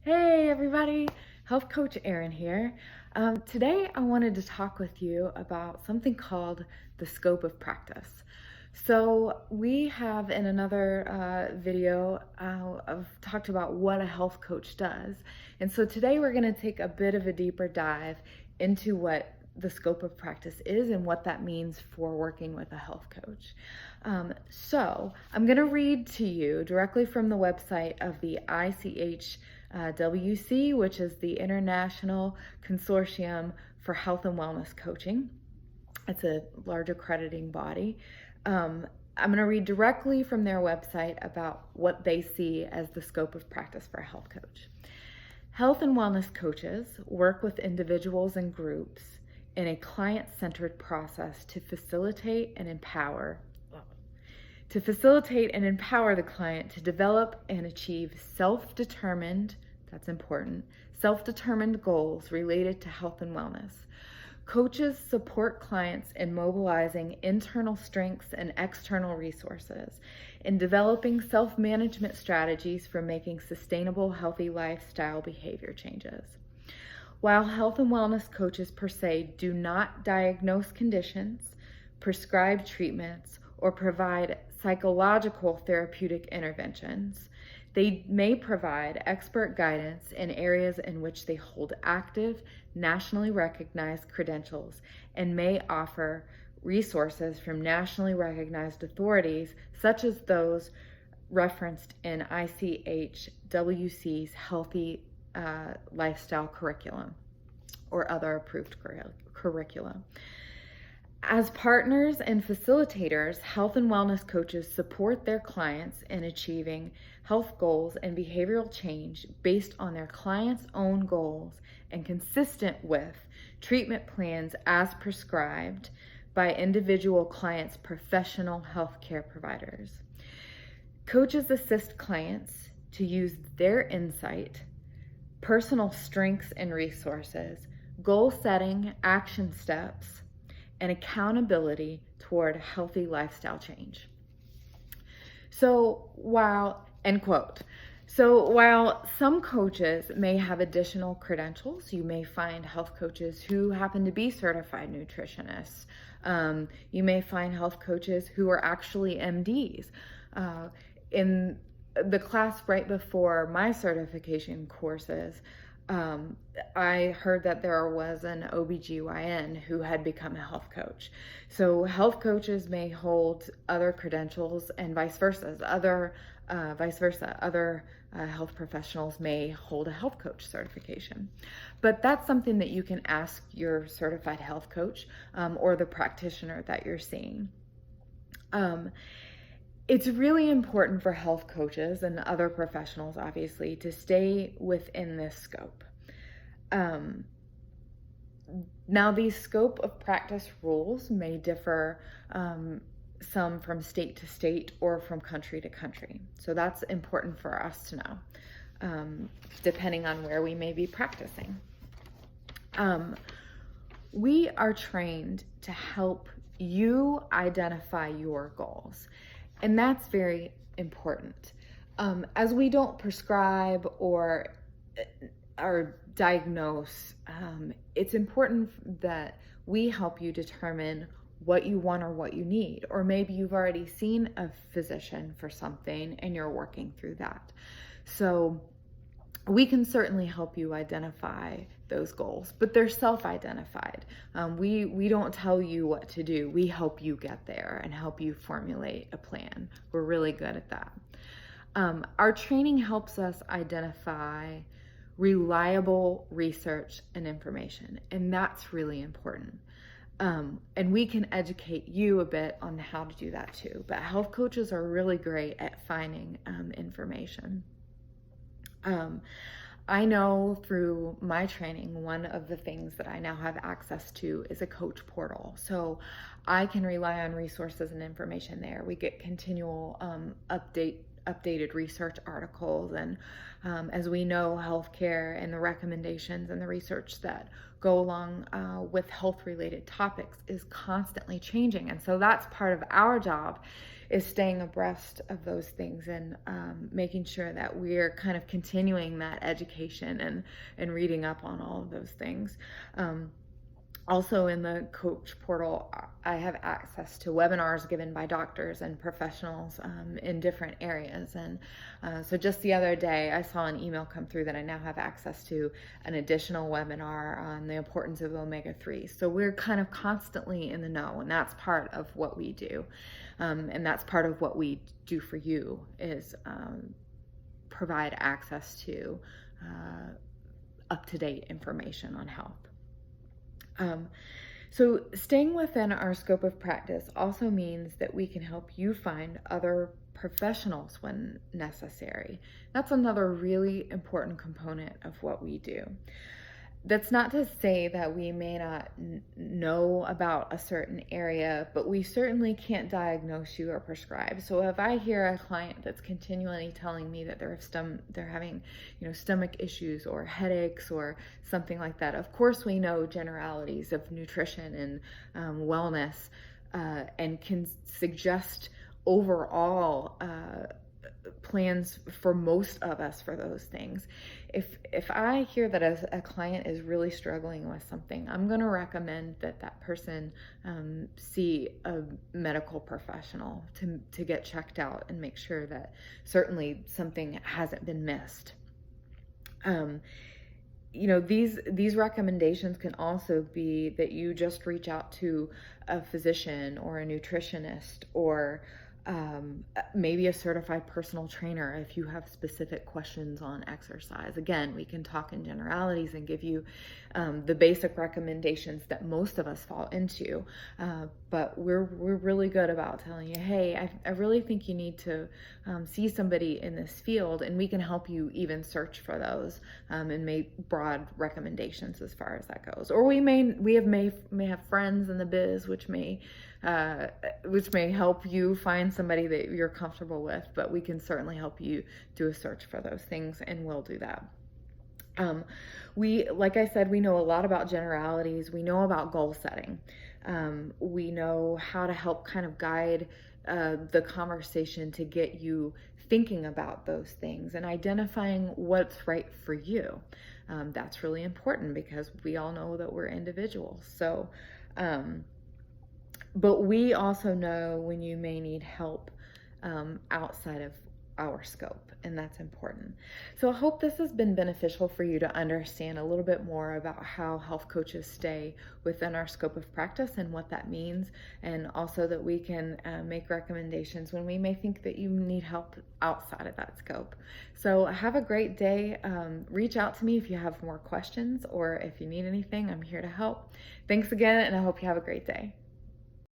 Hey everybody, Health Coach Erin here. Today I wanted to talk with you about something called the scope of practice. So we have in another video I've talked about what a health coach does. And so today we're going to take a bit of a deeper dive into what the scope of practice is and what that means for working with a health coach. So I'm going to read to you directly from the website of the ICHWC, which is the International Consortium for Health and Wellness Coaching. It's a large accrediting body. I'm going to read directly from their website about what they see as the scope of practice for a health coach. Health and wellness coaches work with individuals and groups in a client-centered process to facilitate and empower the client to develop and achieve self-determined, that's important, self-determined goals related to health and wellness. Coaches support clients in mobilizing internal strengths and external resources, in developing self-management strategies for making sustainable, healthy lifestyle behavior changes. While health and wellness coaches per se do not diagnose conditions, prescribe treatments, or provide psychological therapeutic interventions, they may provide expert guidance in areas in which they hold active, nationally recognized credentials and may offer resources from nationally recognized authorities, such as those referenced in ICHWC's Healthy Lifestyle Curriculum or other approved curriculum. As partners and facilitators, health and wellness coaches support their clients in achieving health goals and behavioral change based on their clients' own goals and consistent with treatment plans as prescribed by individual clients' professional healthcare providers. Coaches assist clients to use their insight, personal strengths and resources, goal setting, action steps, and accountability toward healthy lifestyle change. End quote. So while some coaches may have additional credentials, you may find health coaches who happen to be certified nutritionists. You may find health coaches who are actually MDs. In the class right before my certification courses, I heard that there was an OBGYN who had become a health coach. So health coaches may hold other credentials and vice versa. Other health professionals may hold a health coach certification. But that's something that you can ask your certified health coach or the practitioner that you're seeing. It's really important for health coaches and other professionals, obviously, to stay within this scope. Now, these scope of practice rules may differ, some from state to state or from country to country. So that's important for us to know, depending on where we may be practicing. We are trained to help you identify your goals. And that's very important. As we don't prescribe or diagnose, it's important that we help you determine what you want or what you need. Or maybe you've already seen a physician for something and you're working through that. So we can certainly help you identify those goals, but they're self-identified. We don't tell you what to do. We help you get there and help you formulate a plan. We're really good at that. Our training helps us identify reliable research and information, and that's really important. And we can educate you a bit on how to do that too. But health coaches are really great at finding information. I know through my training, one of the things that I now have access to is a coach portal. So I can rely on resources and information there. We get continual updated research articles. And as we know, healthcare and the recommendations and the research that go along with health-related topics is constantly changing. And so that's part of our job, is staying abreast of those things and making sure that we're kind of continuing that education and reading up on all of those things. Also in the Coach Portal, I have access to webinars given by doctors and professionals in different areas. And so just the other day, I saw an email come through that I now have access to an additional webinar on the importance of omega-3. So we're kind of constantly in the know, and that's part of what we do. And that's part of what we do for you, is provide access to up-to-date information on health. So staying within our scope of practice also means that we can help you find other professionals when necessary. That's another really important component of what we do. That's not to say that we may not know about a certain area, but we certainly can't diagnose you or prescribe. So if I hear a client that's continually telling me that they're having, stomach issues or headaches or something like that, of course we know generalities of nutrition and wellness, and can suggest overall plans for most of us for those things. If I hear that a client is really struggling with something, I'm going to recommend that person see a medical professional to get checked out and make sure that certainly something hasn't been missed. These recommendations can also be that you just reach out to a physician or a nutritionist, or maybe a certified personal trainer if you have specific questions on exercise. Again, we can talk in generalities and give you the basic recommendations that most of us fall into, but we're really good about telling you, hey, I really think you need to see somebody in this field, and we can help you even search for those and make broad recommendations as far as that goes. Or we may have friends in the biz which may help you find somebody that you're comfortable with, but we can certainly help you do a search for those things, and we'll do that. Like I said, we know a lot about generalities. We know about goal setting. We know how to help kind of guide the conversation to get you thinking about those things and identifying what's right for you. That's really important because we all know that we're individuals. So, but we also know when you may need help outside of our scope, and that's important. So I hope this has been beneficial for you to understand a little bit more about how health coaches stay within our scope of practice and what that means, and also that we can make recommendations when we may think that you need help outside of that scope. So have a great day. Reach out to me if you have more questions or if you need anything. I'm here to help. Thanks again, and I hope you have a great day.